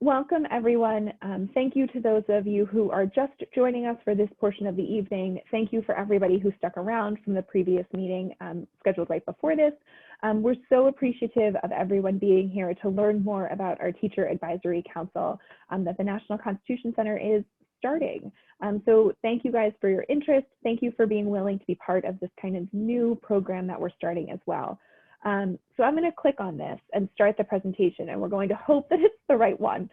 Welcome, everyone. Thank you to those of you who are just joining us for this portion of the evening. Thank you for everybody who stuck around from the previous meeting scheduled right before this. We're so appreciative of everyone being here to learn more about our Teacher Advisory Council that the National Constitution Center is starting. So thank you guys for your interest. Thank you for being willing to be part of this kind of new program that we're starting as well. So I'm going to click on this and start the presentation, and we're going to hope that it's the right one,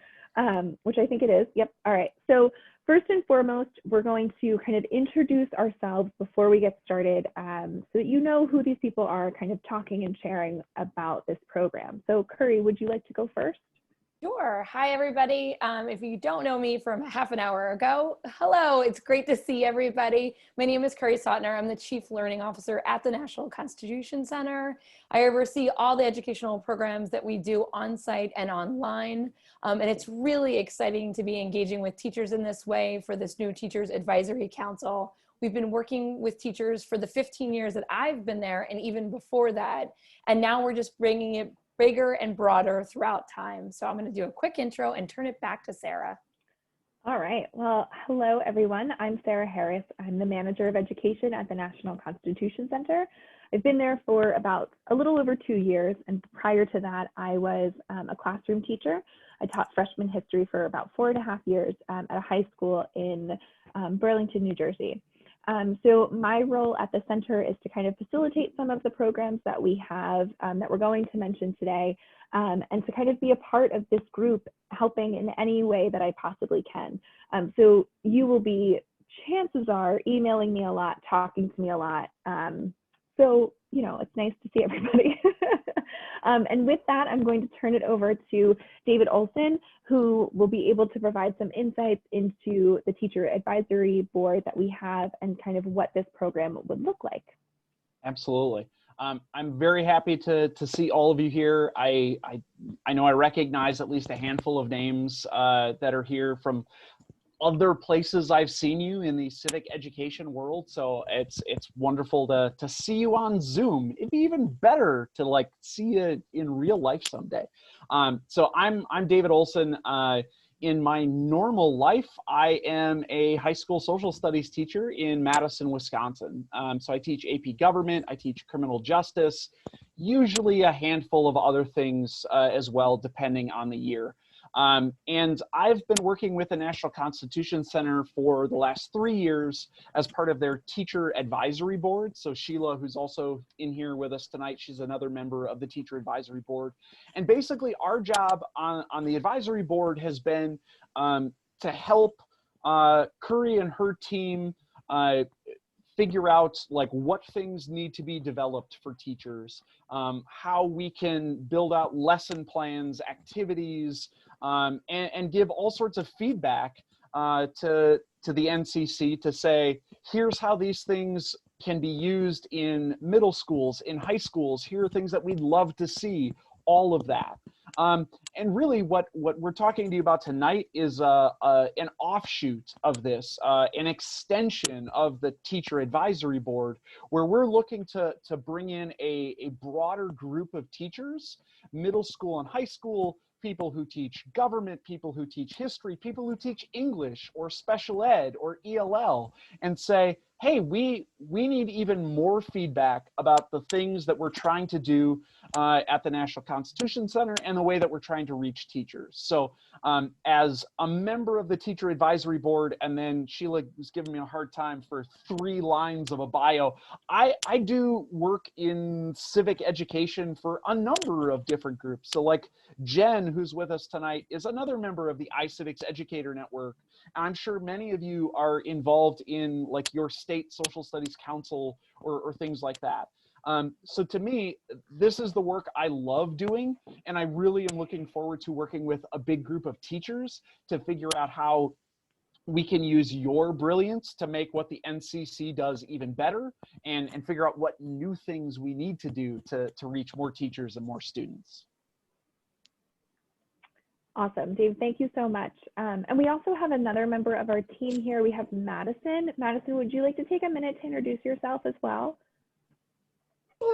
which I think it is. Yep. All right. So first and foremost, we're going to kind of introduce ourselves before we get started so that you know who these people are kind of talking and sharing about this program. So Curry, would you like to go first? Sure. Hi, everybody. If you don't know me from half an hour ago, hello. It's great to see everybody. My name is Curry Sautner. I'm the Chief Learning Officer at the National Constitution Center. I oversee all the educational programs that we do on-site and online. And it's really exciting to be engaging with teachers in this way for this new Teachers Advisory Council. We've been working with teachers for the 15 years that I've been there and even before that. And now we're just bringing it bigger and broader throughout time. So I'm going to do a quick intro and turn it back to Sarah. All right. Well, hello, everyone. I'm Sarah Harris. I'm the Manager of Education at the National Constitution Center. I've been there for about a little over 2 years. And prior to that, I was a classroom teacher. I taught freshman history for about 4.5 years at a high school in Burlington, New Jersey. So my role at the center is to kind of facilitate some of the programs that we have that we're going to mention today, and to kind of be a part of this group, helping in any way that I possibly can. So you will be, chances are, emailing me a lot, talking to me a lot. So, you know, it's nice to see everybody. And with that, I'm going to turn it over to David Olson, who will be able to provide some insights into the Teacher Advisory Board that we have and kind of what this program would look like. Absolutely. I'm very happy to see all of you here. I know I recognize at least a handful of names that are here from other places I've seen you in the civic education world. So it's wonderful to see you on Zoom. It'd be even better to like see you in real life someday. So I'm David Olson. In my normal life, I am a high school social studies teacher in Madison, Wisconsin. So I teach AP government, I teach criminal justice, usually a handful of other things as well, depending on the year. And I've been working with the National Constitution Center for the last 3 years as part of their Teacher Advisory Board. So Sheila, who's also in here with us tonight, she's another member of the Teacher Advisory Board. And basically our job on the advisory board has been to help Curry and her team figure out like what things need to be developed for teachers, how we can build out lesson plans, activities, and give all sorts of feedback to the NCC to say, here's how these things can be used in middle schools, in high schools, here are things that we'd love to see, all of that. And really what we're talking to you about tonight is an offshoot of this, an extension of the Teacher Advisory Board, where we're looking to bring in a broader group of teachers, middle school and high school, people who teach government, people who teach history, people who teach English or special ed or ELL, and say, hey, we need even more feedback about the things that we're trying to do at the National Constitution Center and the way that we're trying to reach teachers. So as a member of the Teacher Advisory Board, and then Sheila was giving me a hard time for 3 lines of a bio, I do work in civic education for a number of different groups. So like Jen, who's with us tonight, is another member of the iCivics Educator Network. I'm sure many of you are involved in like your state social studies council or things like that. So to me, this is the work I love doing, and I really am looking forward to working with a big group of teachers to figure out how we can use your brilliance to make what the NCC does even better, and figure out what new things we need to do to reach more teachers and more students. Awesome, Dave, thank you so much. And we also have another member of our team here. We have Madison. Madison, would you like to take a minute to introduce yourself as well?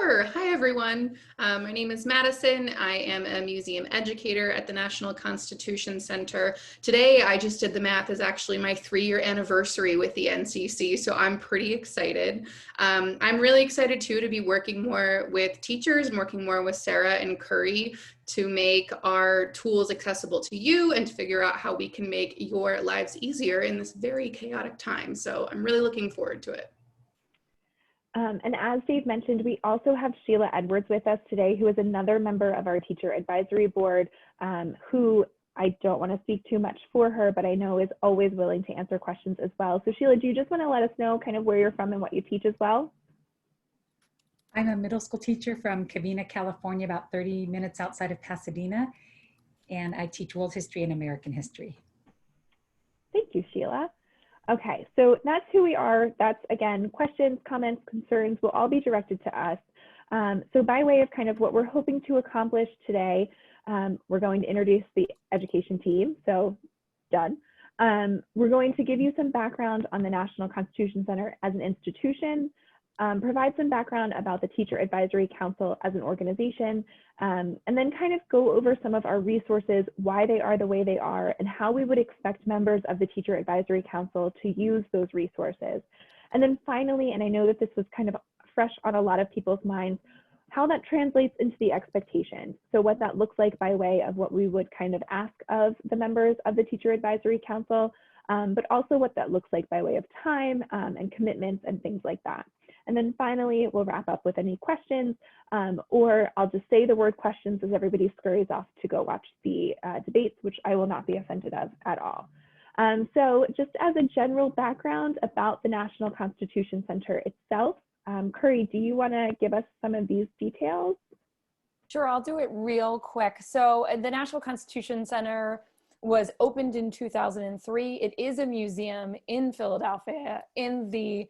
Sure. Hi, everyone. My name is Madison. I am a museum educator at the National Constitution Center. Today, I just did the math, is actually my 3-year anniversary with the NCC, so I'm pretty excited. I'm really excited, too, to be working more with teachers and working more with Sarah and Curry to make our tools accessible to you and to figure out how we can make your lives easier in this very chaotic time. So I'm really looking forward to it. And as Dave mentioned, we also have Sheila Edwards with us today, who is another member of our teacher advisory board, who I don't want to speak too much for her, but I know is always willing to answer questions as well. So Sheila, do you just want to let us know kind of where you're from and what you teach as well? I'm a middle school teacher from Covina, California, about 30 minutes outside of Pasadena, and I teach world history and American history. Thank you, Sheila. Okay, so that's who we are. That's, again, questions, comments, concerns will all be directed to us. So by way of kind of what we're hoping to accomplish today, we're going to introduce the education team, so done. We're going to give you some background on the National Constitution Center as an institution, provide some background about the Teacher Advisory Council as an organization, and then kind of go over some of our resources, why they are the way they are, and how we would expect members of the Teacher Advisory Council to use those resources. And then finally, and I know that this was kind of fresh on a lot of people's minds, how that translates into the expectations. So what that looks like by way of what we would kind of ask of the members of the Teacher Advisory Council, but also what that looks like by way of time and commitments and things like that. And then finally, we'll wrap up with any questions, or I'll just say the word questions as everybody scurries off to go watch the debates, which I will not be offended of at all. So just as a general background about the National Constitution Center itself, Curry, do you want to give us some of these details? Sure, I'll do it real quick. So the National Constitution Center was opened in 2003. It is a museum in Philadelphia in the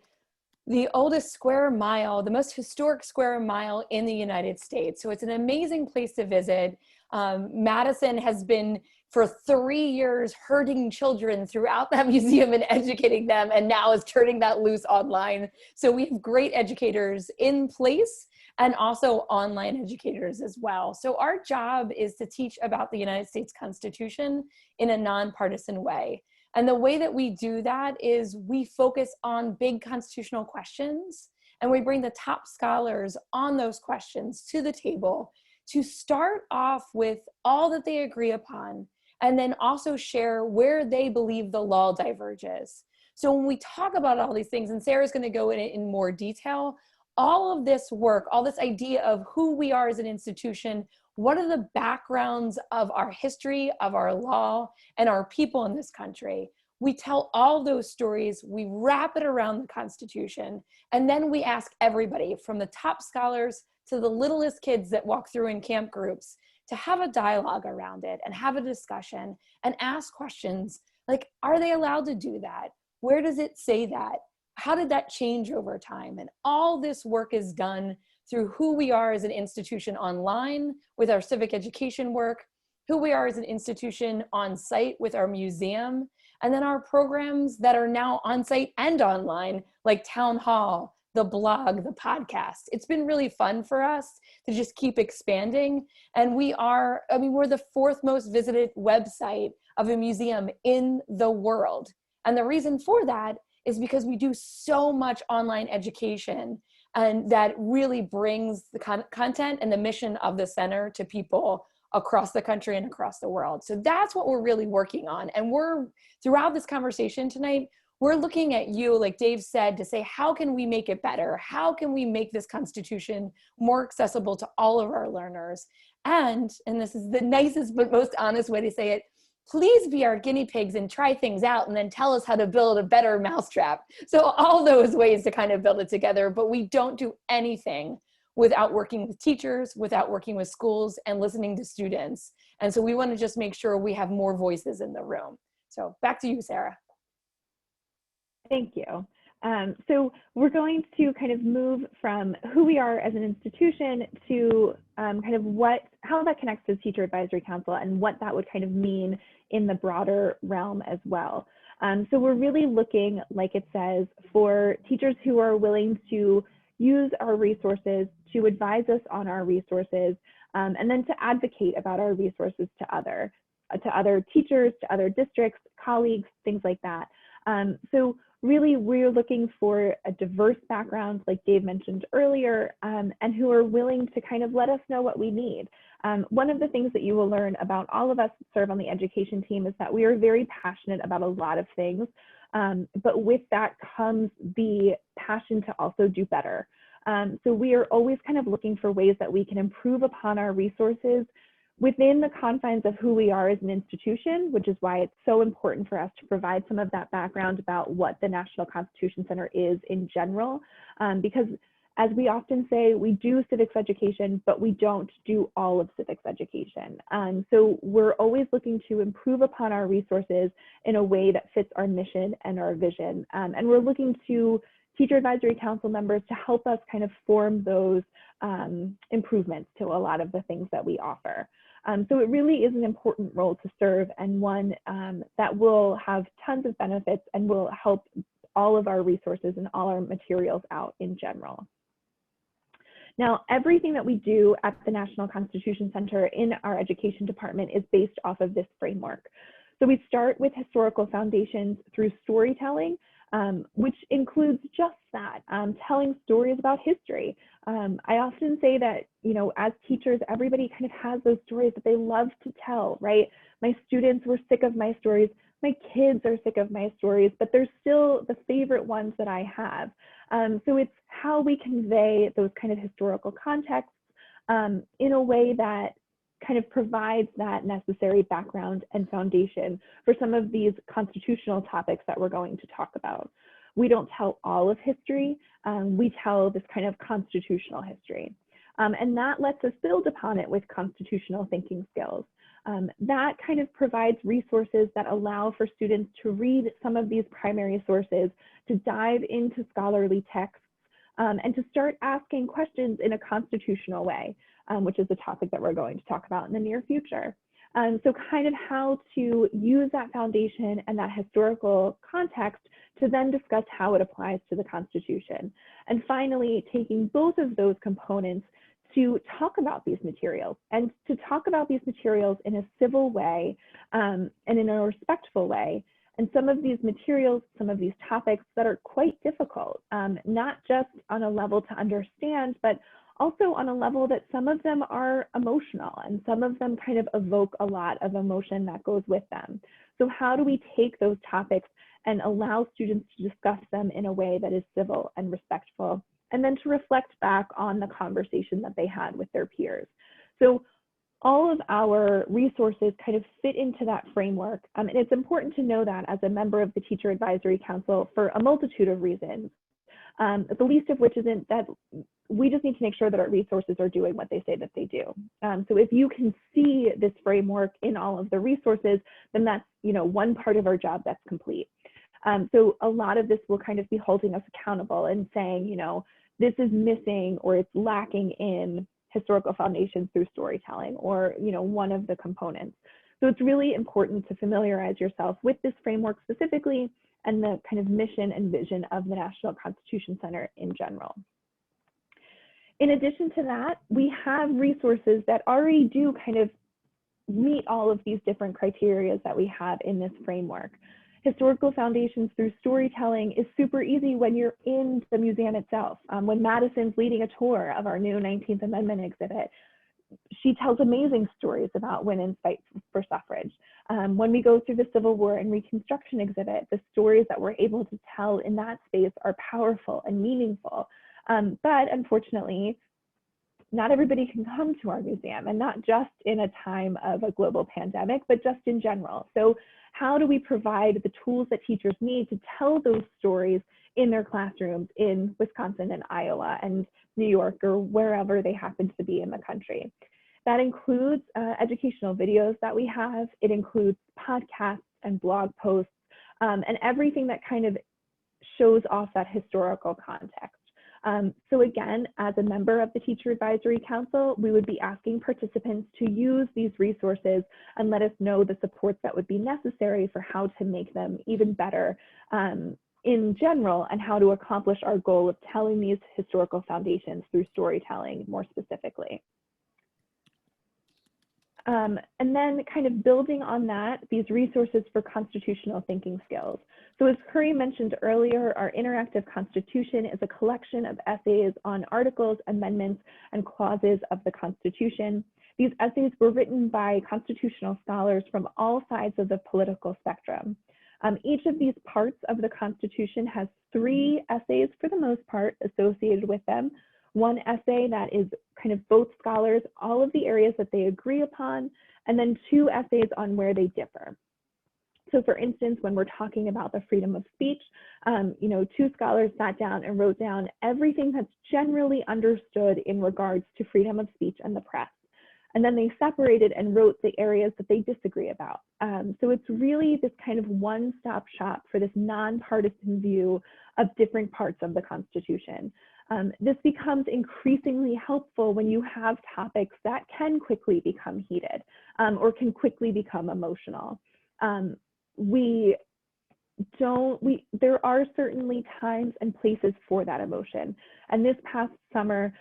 oldest square mile, the most historic square mile in the United States. So it's an amazing place to visit. Madison has been for 3 years herding children throughout that museum and educating them, and now is turning that loose online. So we have great educators in place and also online educators as well. So our job is to teach about the United States Constitution in a nonpartisan way. And the way that we do that is we focus on big constitutional questions, and we bring the top scholars on those questions to the table to start off with all that they agree upon, and then also share where they believe the law diverges. So when we talk about all these things, and Sarah's going to go in it in more detail, all of this work, all this idea of who we are as an institution, what are the backgrounds of our history, of our law, and our people in this country? We tell all those stories, we wrap it around the Constitution, and then we ask everybody from the top scholars to the littlest kids that walk through in camp groups to have a dialogue around it and have a discussion and ask questions like, are they allowed to do that? Where does it say that? How did that change over time? And all this work is done through who we are as an institution online with our civic education work, who we are as an institution on site with our museum, and then our programs that are now on site and online, like Town Hall, the blog, the podcast. It's been really fun for us to just keep expanding. And we're the 4th most visited website of a museum in the world. And the reason for that is because we do so much online education, and that really brings the content and the mission of the center to people across the country and across the world. So that's what we're really working on. And throughout this conversation tonight, we're looking at you, like Dave said, to say, how can we make it better? How can we make this Constitution more accessible to all of our learners? And this is the nicest but most honest way to say it, please be our guinea pigs and try things out and then tell us how to build a better mousetrap. So all those ways to kind of build it together, but we don't do anything without working with teachers, without working with schools and listening to students. And so we want to just make sure we have more voices in the room. So back to you, Sarah. Thank you. So we're going to kind of move from who we are as an institution to kind of how that connects to the Teacher Advisory Council and what that would kind of mean in the broader realm as well. So we're really looking, like it says, for teachers who are willing to use our resources to advise us on our resources, and then to advocate about our resources to other teachers, to other districts, colleagues, things like that. So really, we're looking for a diverse background, like Dave mentioned earlier, and who are willing to kind of let us know what we need. One of the things that you will learn about all of us that serve on the education team is that we are very passionate about a lot of things, but with that comes the passion to also do better. So we are always kind of looking for ways that we can improve upon our resources within the confines of who we are as an institution, which is why it's so important for us to provide some of that background about what the National Constitution Center is in general, because as we often say, we do civics education, but we don't do all of civics education. So we're always looking to improve upon our resources in a way that fits our mission and our vision. And we're looking to Teacher Advisory Council members to help us kind of form those improvements to a lot of the things that we offer. So it really is an important role to serve, and one that will have tons of benefits and will help all of our resources and all our materials out in general. Now, everything that we do at the National Constitution Center in our education department is based off of this framework. So we start with historical foundations through storytelling, which includes just that, telling stories about history. I often say that, you know, as teachers, everybody kind of has those stories that they love to tell, right? My students were sick of my stories. My kids are sick of my stories, but they're still the favorite ones that I have. So it's how we convey those kind of historical contexts in a way that kind of provides that necessary background and foundation for some of these constitutional topics that we're going to talk about. We don't tell all of history, we tell this kind of constitutional history. And that lets us build upon it with constitutional thinking skills. That kind of provides resources that allow for students to read some of these primary sources, to dive into scholarly texts, and to start asking questions in a constitutional way, which is a topic that we're going to talk about in the near future. So kind of how to use that foundation and that historical context to then discuss how it applies to the Constitution. And finally, taking both of those components to talk about these materials, and to talk about these materials in a civil way and in a respectful way. And some of these materials, some of these topics that are quite difficult, not just on a level to understand, but also on a level that some of them are emotional, and some of them kind of evoke a lot of emotion that goes with them. So how do we take those topics and allow students to discuss them in a way that is civil and respectful, and then to reflect back on the conversation that they had with their peers? So all of our resources kind of fit into that framework. And it's important to know that as a member of the Teacher Advisory Council for a multitude of reasons, the least of which isn't that we just need to make sure that our resources are doing what they say that they do. So if you can see this framework in all of the resources, then that's, you know, one part of our job that's complete. So a lot of this will kind of be holding us accountable and saying, you know, this is missing or it's lacking in historical foundations through storytelling, or, you know, one of the components. So it's really important to familiarize yourself with this framework specifically and the kind of mission and vision of the National Constitution Center in general. In addition to that, we have resources that already do kind of meet all of these different criteria that we have in this framework. Historical foundations through storytelling is super easy when you're in the museum itself. When Madison's leading a tour of our new 19th Amendment exhibit, she tells amazing stories about women's fight for suffrage. When we go through the Civil War and Reconstruction exhibit, the stories that we're able to tell in that space are powerful and meaningful. But unfortunately, not everybody can come to our museum, and not just in a time of a global pandemic, but just in general. So how do we provide the tools that teachers need to tell those stories in their classrooms in Wisconsin and Iowa and New York or wherever they happen to be in the country? That includes educational videos that we have. It includes podcasts and blog posts and everything that kind of shows off that historical context. So again, as a member of the Teacher Advisory Council, we would be asking participants to use these resources and let us know the supports that would be necessary for how to make them even better in general and how to accomplish our goal of telling these historical foundations through storytelling more specifically. And then kind of building on that, these resources for constitutional thinking skills. So as Curry mentioned earlier, our interactive constitution is a collection of essays on articles, amendments, and clauses of the Constitution. These essays were written by constitutional scholars from all sides of the political spectrum. Each of these parts of the Constitution has 3 essays for the most part associated with them. One essay that is kind of both scholars, all of the areas that they agree upon, and then 2 essays on where they differ. So for instance, when we're talking about the freedom of speech, 2 scholars sat down and wrote down everything that's generally understood in regards to freedom of speech and the press. And then they separated and wrote the areas that they disagree about. So it's really this kind of one-stop shop for this nonpartisan view of different parts of the Constitution. This becomes increasingly helpful when you have topics that can quickly become heated or can quickly become emotional. There are certainly times and places for that emotion. And this past summer,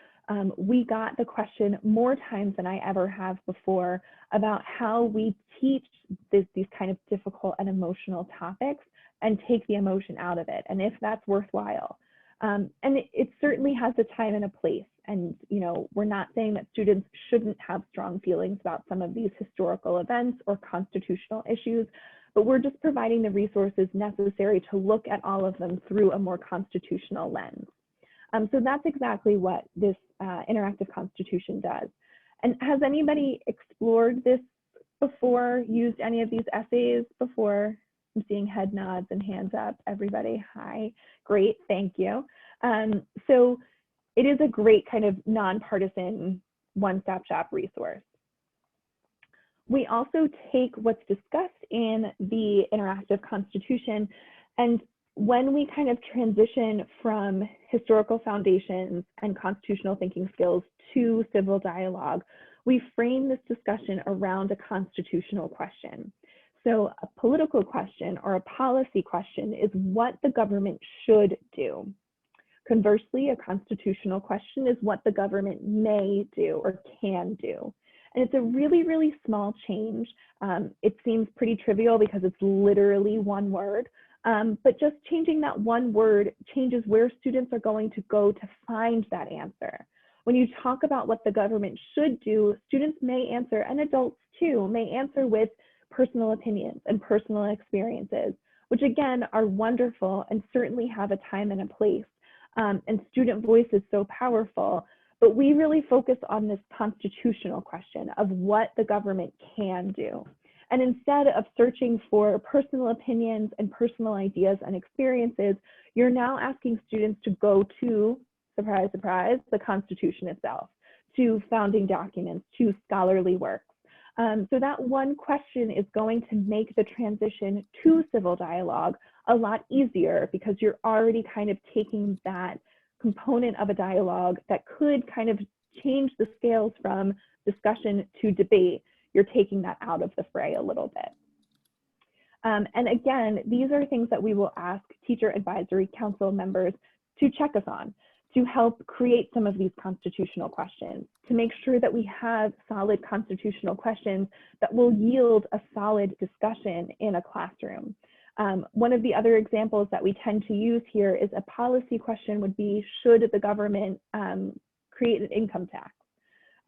we got the question more times than I ever have before about how we teach these kind of difficult and emotional topics and take the emotion out of it, and if that's worthwhile. And it certainly has a time and a place. And we're not saying that students shouldn't have strong feelings about some of these historical events or constitutional issues, but we're just providing the resources necessary to look at all of them through a more constitutional lens. So that's exactly what this interactive constitution does. And has anybody explored this before, used any of these essays before? I'm seeing head nods and hands up. Everybody, hi, great, thank you. So it is a great kind of nonpartisan one-stop shop resource. We also take what's discussed in the interactive constitution, and when we kind of transition from historical foundations and constitutional thinking skills to civil dialogue, we frame this discussion around a constitutional question. So a political question or a policy question is what the government should do. Conversely, a constitutional question is what the government may do or can do. And it's a really, really small change. It seems pretty trivial because it's literally one word, but just changing that one word changes where students are going to go to find that answer. When you talk about what the government should do, students may answer, and adults too, may answer with personal opinions and personal experiences, which again are wonderful and certainly have a time and a place. And student voice is so powerful, but we really focus on this constitutional question of what the government can do. And instead of searching for personal opinions and personal ideas and experiences, you're now asking students to go to, surprise, surprise, the Constitution itself, to founding documents, to scholarly works. So that one question is going to make the transition to civil dialogue a lot easier because you're already kind of taking that component of a dialogue that could kind of change the scales from discussion to debate. You're taking that out of the fray a little bit. And again, these are things that we will ask Teacher Advisory Council members to check us on, to help create some of these constitutional questions, to make sure that we have solid constitutional questions that will yield a solid discussion in a classroom. One of the other examples that we tend to use here is a policy question would be, should the government create an income tax?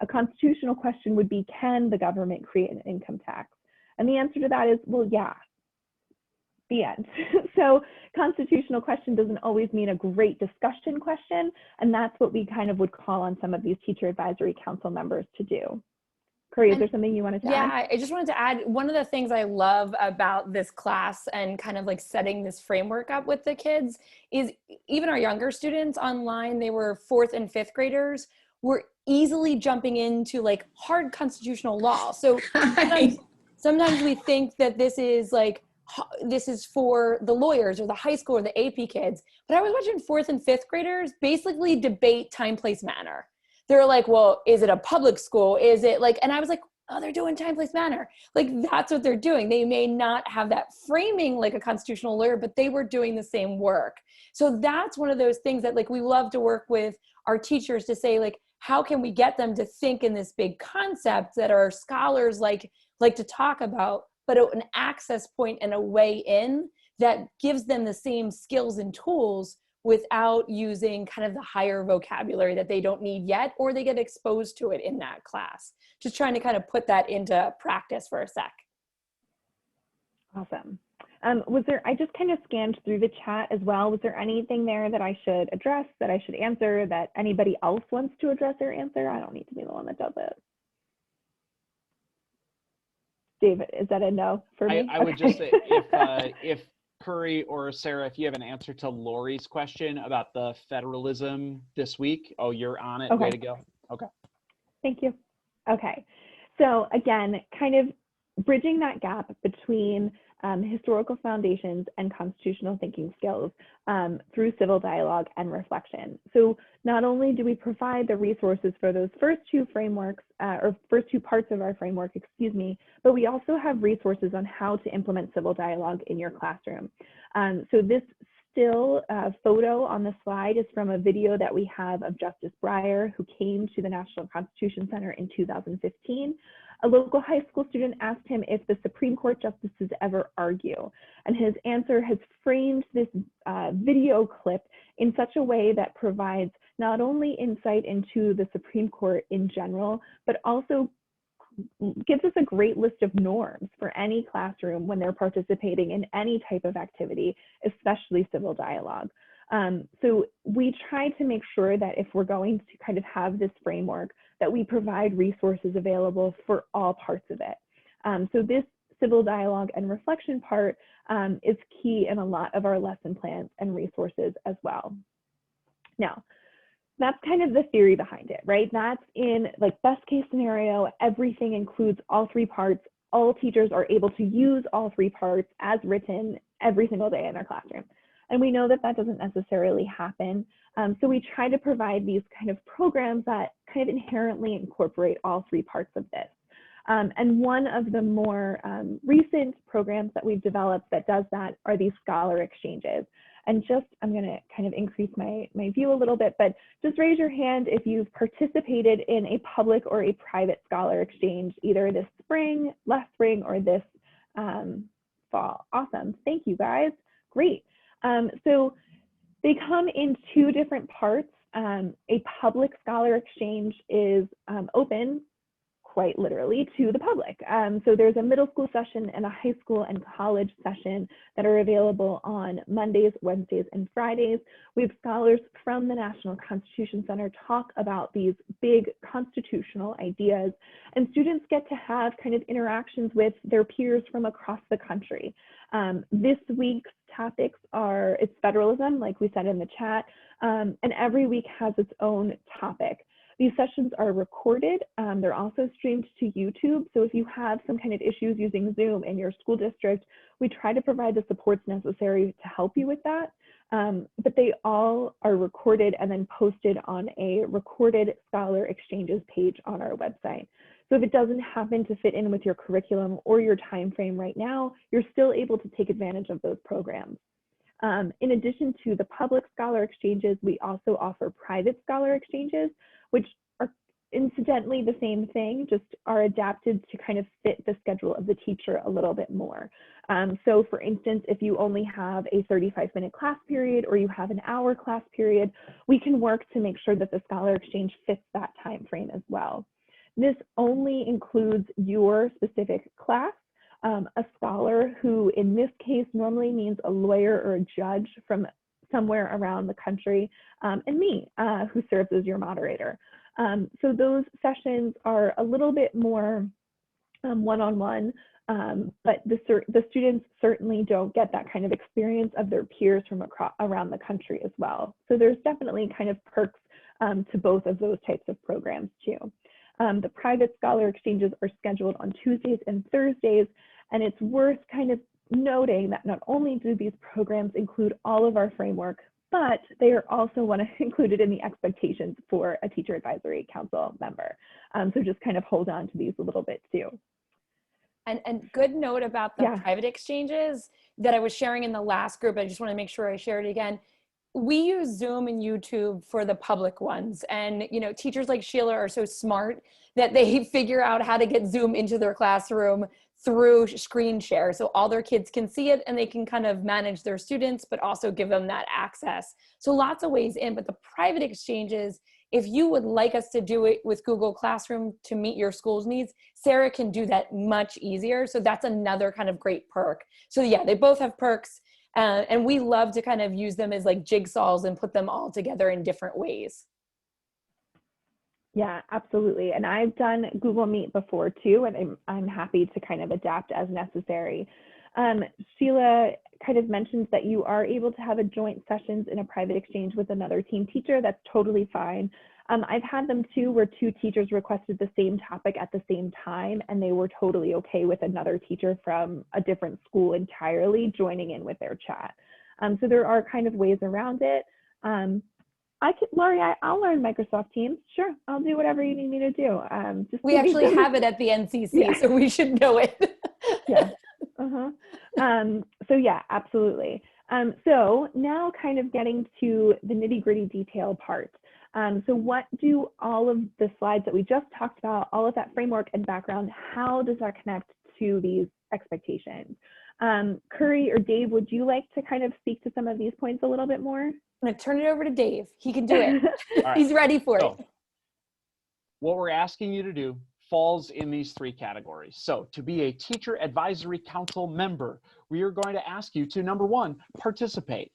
A constitutional question would be, can the government create an income tax? And the answer to that is, well, yeah. The end. So constitutional question doesn't always mean a great discussion question, and that's what we kind of would call on some of these Teacher Advisory Council members to do. Curry, is there something you wanted to add? Yeah, I just wanted to add, one of the things I love about this class and kind of like setting this framework up with the kids is even our younger students online, they were 4th and 5th graders, were easily jumping into like hard constitutional law. So sometimes we think that this is for the lawyers or the high school or the AP kids. But I was watching 4th and 5th graders basically debate time, place, manner. They're like, well, is it a public school? Is it like, and I was like, oh, they're doing time, place, manner. Like that's what they're doing. They may not have that framing like a constitutional lawyer, but they were doing the same work. So that's one of those things that like we love to work with our teachers to say like, how can we get them to think in this big concept that our scholars like to talk about, but an access point and a way in that gives them the same skills and tools without using kind of the higher vocabulary that they don't need yet, or they get exposed to it in that class. Just trying to kind of put that into practice for a sec. Awesome. I just kind of scanned through the chat as well. Was there anything there that I should address, that I should answer, that anybody else wants to address or answer? I don't need to be the one that does it. David, is that a no for me? I would just say if Curry or Sarah, if you have an answer to Lori's question about the federalism this week, oh, you're on it. Okay. Way to go. Okay. Thank you. Okay. So again, kind of bridging that gap between historical foundations and constitutional thinking skills through civil dialogue and reflection. So not only do we provide the resources for those first two frameworks, or first two parts of our framework, excuse me, but we also have resources on how to implement civil dialogue in your classroom. So this still photo on the slide is from a video that we have of Justice Breyer, who came to the National Constitution Center in 2015. A local high school student asked him if the Supreme Court justices ever argue, and his answer has framed this video clip in such a way that provides not only insight into the Supreme Court in general, but also gives us a great list of norms for any classroom when they're participating in any type of activity, especially civil dialogue. So we try to make sure that if we're going to kind of have this framework, that we provide resources available for all parts of it. So this civil dialogue and reflection part is key in a lot of our lesson plans and resources as well. Now, that's kind of the theory behind it, right? That's in like best case scenario, everything includes all three parts. All teachers are able to use all three parts as written every single day in their classroom. And we know that that doesn't necessarily happen. So we try to provide these kind of programs that kind of inherently incorporate all three parts of this. And one of the more recent programs that we've developed that does that are these scholar exchanges. And just, I'm gonna kind of increase my view a little bit, but just raise your hand if you've participated in a public or a private scholar exchange, either this spring, last spring, or this fall. Awesome, thank you guys, great. So they come in two different parts. A public scholar exchange is open, quite literally, to the public. So there's a middle school session and a high school and college session that are available on Mondays, Wednesdays, and Fridays. We have scholars from the National Constitution Center talk about these big constitutional ideas, and students get to have kind of interactions with their peers from across the country. This week's topics are, it's federalism, like we said in the chat, and every week has its own topic. These sessions are recorded. They're also streamed to YouTube. So if you have some kind of issues using Zoom in your school district, we try to provide the supports necessary to help you with that. But they all are recorded and then posted on a recorded scholar exchanges page on our website. So if it doesn't happen to fit in with your curriculum or your time frame right now, you're still able to take advantage of those programs. In addition to the public scholar exchanges, we also offer private scholar exchanges, which are incidentally the same thing, just are adapted to kind of fit the schedule of the teacher a little bit more. So for instance, if you only have a 35-minute class period or you have an hour class period, we can work to make sure that the scholar exchange fits that time frame as well. This only includes your specific class. A scholar, who in this case normally means a lawyer or a judge from somewhere around the country, and me, who serves as your moderator. So those sessions are a little bit more one-on-one, but the students certainly don't get that kind of experience of their peers from around the country as well. So there's definitely kind of perks to both of those types of programs too. The private scholar exchanges are scheduled on Tuesdays and Thursdays, and it's worth kind of noting that not only do these programs include all of our framework but they are also included in the expectations for a teacher advisory council member. So just kind of hold on to these a little bit too. And good note about the private exchanges that I was sharing in the last group. I just want to make sure I share it again. We use Zoom and YouTube for the public ones. And, you know, teachers like Sheila are so smart that they figure out how to get Zoom into their classroom through screen share. So all their kids can see it and they can kind of manage their students, but also give them that access. So lots of ways in, but the private exchanges, if you would like us to do it with Google Classroom to meet your school's needs, Sarah can do that much easier. So that's another kind of great perk. So yeah, they both have perks. And we love to kind of use them as like jigsaws and put them all together in different ways. Yeah, absolutely. And I've done Google Meet before too, and I'm happy to kind of adapt as necessary. Sheila kind of mentions that you are able to have a joint sessions in a private exchange with another team teacher. That's totally fine. I've had them too, where two teachers requested the same topic at the same time, and they were totally okay with another teacher from a different school entirely joining in with their chat. So there are kind of ways around it. Laurie, I'll learn Microsoft Teams. Sure, I'll do whatever you need me to do. We actually have it at the NCC, so we should know it. Yeah. So yeah, absolutely. So now kind of getting to the nitty-gritty detail part. So what do all of the slides that we just talked about, all of that framework and background, how does that connect to these expectations? Curry or Dave, would you like to kind of speak to some of these points a little bit more? I'm going to turn it over to Dave. He can do it. Right. He's ready for it. What we're asking you to do falls in these three categories. So to be a teacher advisory council member, we are going to ask you to, number one, participate.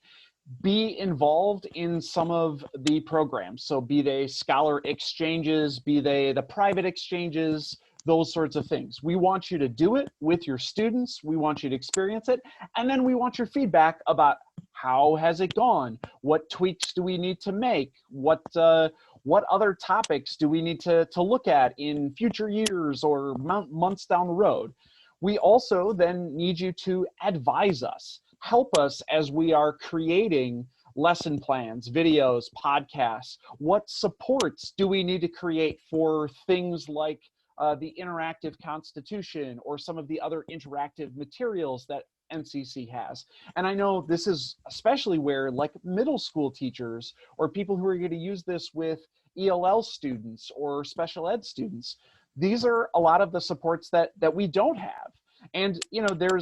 Be involved in some of the programs. So be they scholar exchanges, be they the private exchanges, those sorts of things. We want you to do it with your students. We want you to experience it. And then we want your feedback about how has it gone? What tweaks do we need to make? What other topics do we need to look at in future years or months down the road? We also then need you to advise us. Help us as we are creating lesson plans, videos, podcasts. What supports do we need to create for things like the interactive constitution or some of the other interactive materials that NCC has? And I know this is especially where like middle school teachers or people who are going to use this with ELL students or special ed students, these are a lot of the supports that we don't have. And you know,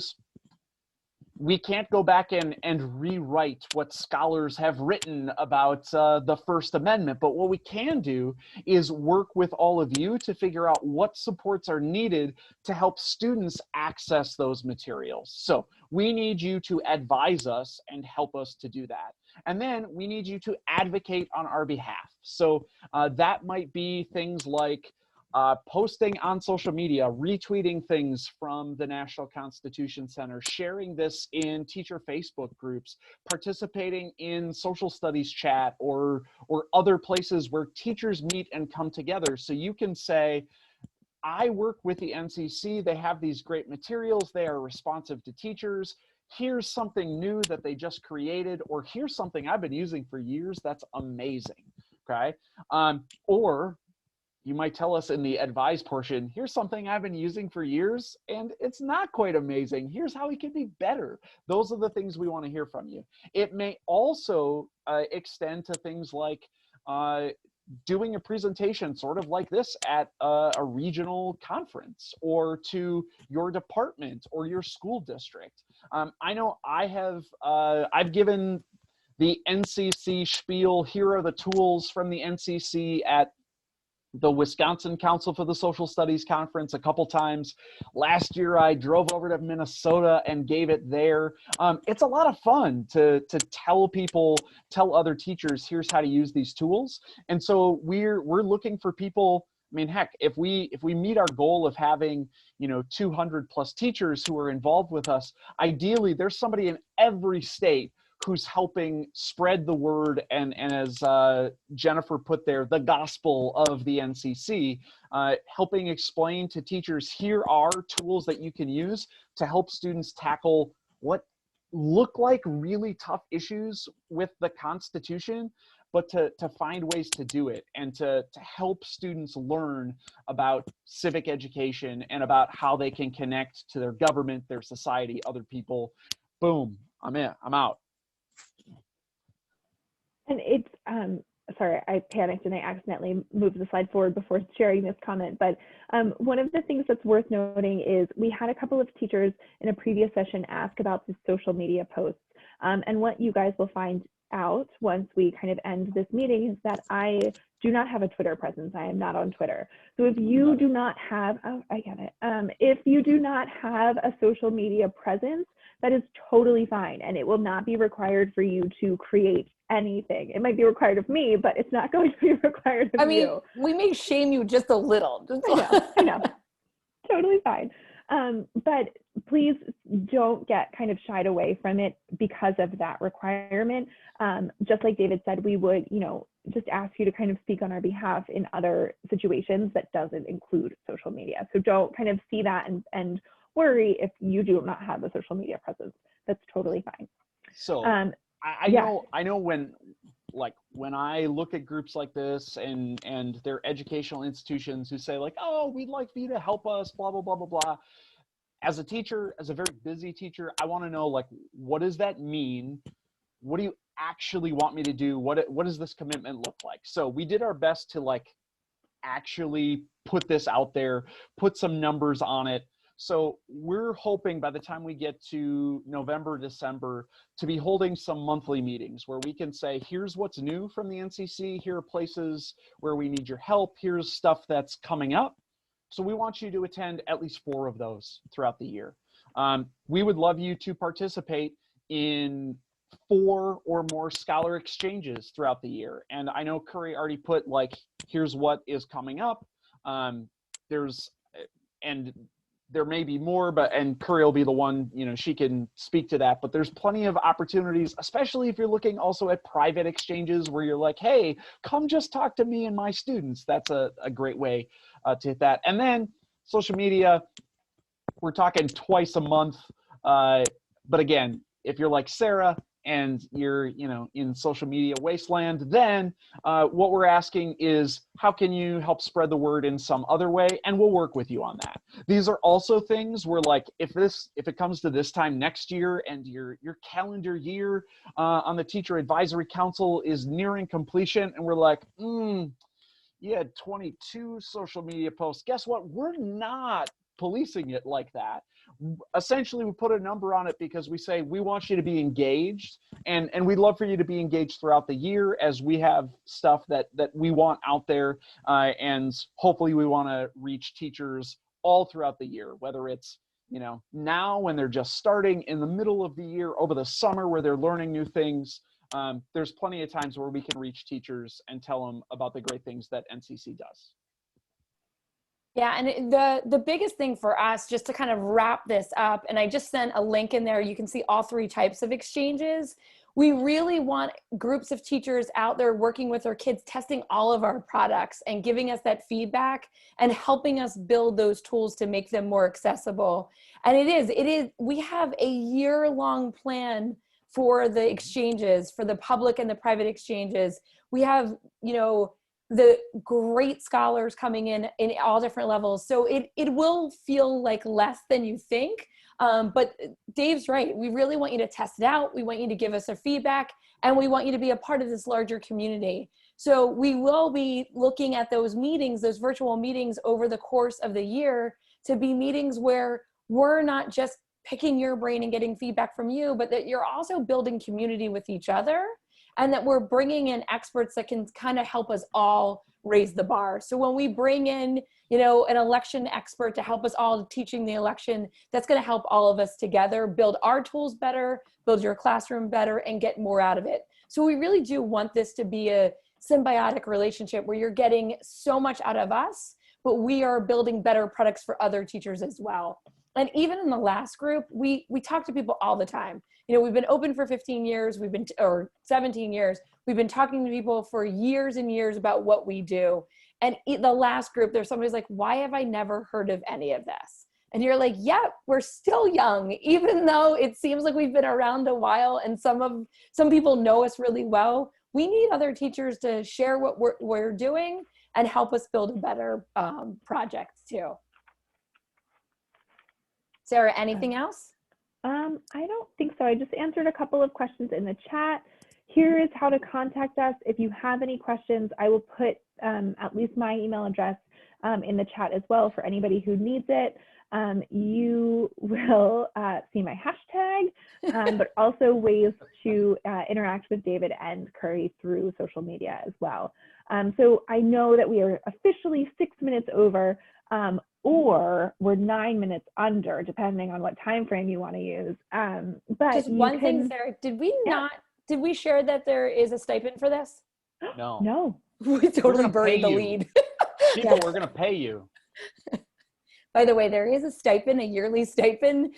we can't go back and rewrite what scholars have written about the First Amendment, but what we can do is work with all of you to figure out what supports are needed to help students access those materials. So we need you to advise us and help us to do that. And then we need you to advocate on our behalf. So that might be things like posting on social media, retweeting things from the National Constitution Center, sharing this in teacher Facebook groups, participating in social studies chat or other places where teachers meet and come together. So you can say, I work with the NCC, they have these great materials, they are responsive to teachers. Here's something new that they just created, or here's something I've been using for years that's amazing, okay? Or you might tell us in the advise portion, here's something I've been using for years and it's not quite amazing. Here's how it can be better. Those are the things we want to hear from you. It may also extend to things like doing a presentation sort of like this at a regional conference or to your department or your school district. I know I've given the NCC spiel, here are the tools from the NCC at the Wisconsin Council for the Social Studies Conference a couple times. Last year, I drove over to Minnesota and gave it there. It's a lot of fun to tell other teachers, here's how to use these tools. And so we're looking for people. I mean, heck, if we meet our goal of having, 200 plus teachers who are involved with us, ideally there's somebody in every state who's helping spread the word and as Jennifer put there, the gospel of the NCC, helping explain to teachers, here are tools that you can use to help students tackle what look like really tough issues with the Constitution, but to find ways to do it and to help students learn about civic education and about how they can connect to their government, their society, other people. Boom, I'm in, I'm out. And it's, sorry, I panicked and I accidentally moved the slide forward before sharing this comment, but one of the things that's worth noting is we had a couple of teachers in a previous session ask about the social media posts. And what you guys will find out once we kind of end this meeting is that I do not have a Twitter presence. I am not on Twitter. So if you do not have, oh, I get it. If you do not have a social media presence, that is totally fine. And it will not be required for you to create anything. It might be required of me, but it's not going to be required of you. We may shame you just a little. I know. Totally fine. But please don't get kind of shied away from it because of that requirement. Just like David said, we would, just ask you to kind of speak on our behalf in other situations that doesn't include social media. So don't kind of see that and worry if you do not have a social media presence. That's totally fine. So I know when I look at groups like this and their educational institutions who say like, oh, we'd like for you to help us, blah, blah, blah, blah, blah. As a teacher, as a very busy teacher, I want to know, like, what does that mean? What do you actually want me to do? What does this commitment look like? So we did our best to like actually put this out there, put some numbers on it. So we're hoping by the time we get to November, December, to be holding some monthly meetings where we can say, here's what's new from the NCC. Here are places where we need your help. Here's stuff that's coming up. So we want you to attend at least 4 of those throughout the year. We would love you to participate in 4 or more scholar exchanges throughout the year. And I know Curry already put like, here's what is coming up. There may be more, and Curry will be the one, she can speak to that, but there's plenty of opportunities, especially if you're looking also at private exchanges where you're like, hey, come just talk to me and my students. That's a great way to hit that. And then social media, we're talking twice a month. But again, if you're like Sarah and you're, in social media wasteland, then what we're asking is, how can you help spread the word in some other way? And we'll work with you on that. These are also things where like, if it comes to this time next year and your calendar year on the Teacher Advisory Council is nearing completion, and we're like, you had 22 social media posts. Guess what? We're not policing it like that. Essentially, we put a number on it because we say we want you to be engaged, and we'd love for you to be engaged throughout the year as we have stuff that we want out there, and hopefully we want to reach teachers all throughout the year, whether it's now when they're just starting, in the middle of the year, over the summer where they're learning new things. There's plenty of times where we can reach teachers and tell them about the great things that NCC does. Yeah, and the biggest thing for us, just to kind of wrap this up, and I just sent a link in there, you can see all 3 types of exchanges. We really want groups of teachers out there working with their kids, testing all of our products and giving us that feedback and helping us build those tools to make them more accessible. And it is, we have a year-long plan for the exchanges, for the public and the private exchanges. We have, the great scholars coming in all different levels. So it will feel like less than you think. But Dave's right. We really want you to test it out. We want you to give us a feedback, and we want you to be a part of this larger community. So we will be looking at those meetings, those virtual meetings over the course of the year, to be meetings where we're not just picking your brain and getting feedback from you, but that you're also building community with each other, and that we're bringing in experts that can kind of help us all raise the bar. So when we bring in, an election expert to help us all teaching the election, that's going to help all of us together build our tools better, build your classroom better, and get more out of it. So we really do want this to be a symbiotic relationship where you're getting so much out of us, but we are building better products for other teachers as well. And even in the last group, we talk to people all the time. We've been open for 15 years, or 17 years. We've been talking to people for years and years about what we do. And the last group, there's somebody's like, why have I never heard of any of this? And you're like, yeah, we're still young, even though it seems like we've been around a while and some people know us really well. We need other teachers to share what we're doing and help us build a better project too. Sarah, anything else? I don't think so. I just answered a couple of questions in the chat. Here is how to contact us. If you have any questions, I will put at least my email address in the chat as well for anybody who needs it. You will see my hashtag, but also ways to interact with David and Curry through social media as well. So I know that we are officially 6 minutes over, or we're 9 minutes under, depending on what time frame you want to use. But just one thing, Sarah, did we share that there is a stipend for this? No. No. We totally buried the lead. People, we're going to pay you. By the way, there is a stipend, a yearly stipend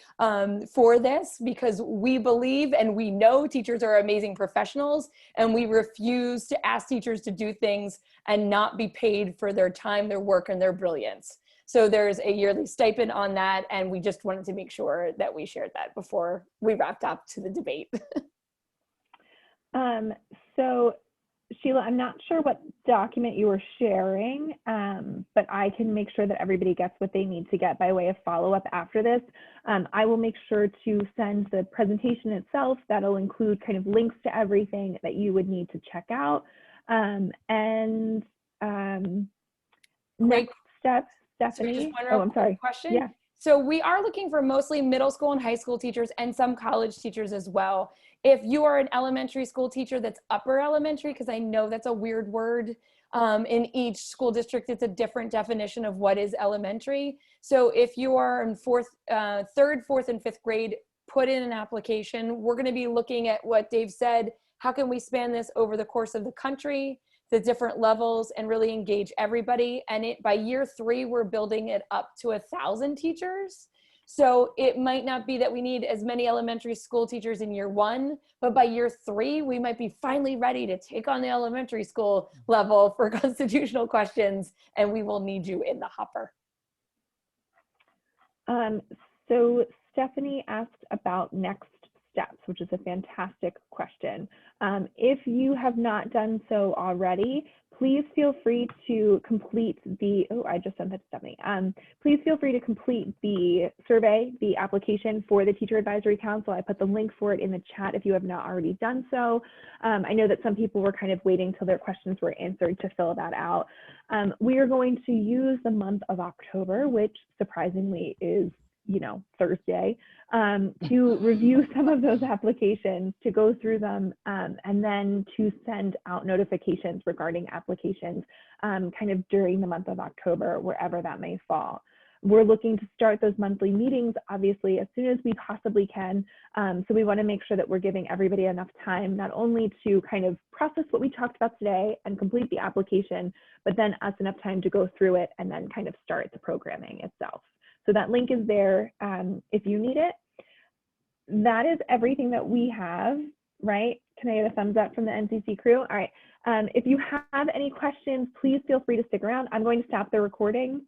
for this, because we believe and we know teachers are amazing professionals, and we refuse to ask teachers to do things and not be paid for their time, their work, and their brilliance. So there's a yearly stipend on that, and we just wanted to make sure that we shared that before we wrapped up to the debate. So Sheila, I'm not sure what document you were sharing, but I can make sure that everybody gets what they need to get by way of follow-up after this. I will make sure to send the presentation itself. That'll include kind of links to everything that you would need to check out. Next step, Stephanie. So I'm sorry. Question. Yeah. So we are looking for mostly middle school and high school teachers and some college teachers as well. If you are an elementary school teacher that's upper elementary, because I know that's a weird word, in each school district, it's a different definition of what is elementary. So if you are in third, fourth, and fifth grade, put in an application. We're going to be looking at what Dave said. How can we span this over the course of the country, the different levels, and really engage everybody? And by year 3, we're building it up to 1,000 teachers. So it might not be that we need as many elementary school teachers in year 1, but by year 3, we might be finally ready to take on the elementary school level for constitutional questions, and we will need you in the hopper. So Stephanie asked about next steps, which is a fantastic question. If you have not done so already, please feel free to complete the, I just sent that to Stephanie. Please feel free to complete the survey, the application for the Teacher Advisory Council. I put the link for it in the chat if you have not already done so. I know that some people were kind of waiting till their questions were answered to fill that out. We are going to use the month of October, which surprisingly is, Thursday, to review some of those applications, to go through them, and then to send out notifications regarding applications kind of during the month of October, wherever that may fall. We're looking to start those monthly meetings, obviously, as soon as we possibly can. So we want to make sure that we're giving everybody enough time, not only to kind of process what we talked about today and complete the application, but then us enough time to go through it and then kind of start the programming itself. So that link is there if you need it. That is everything that we have, right? Can I get a thumbs up from the NCC crew? All right. If you have any questions, please feel free to stick around. I'm going to stop the recording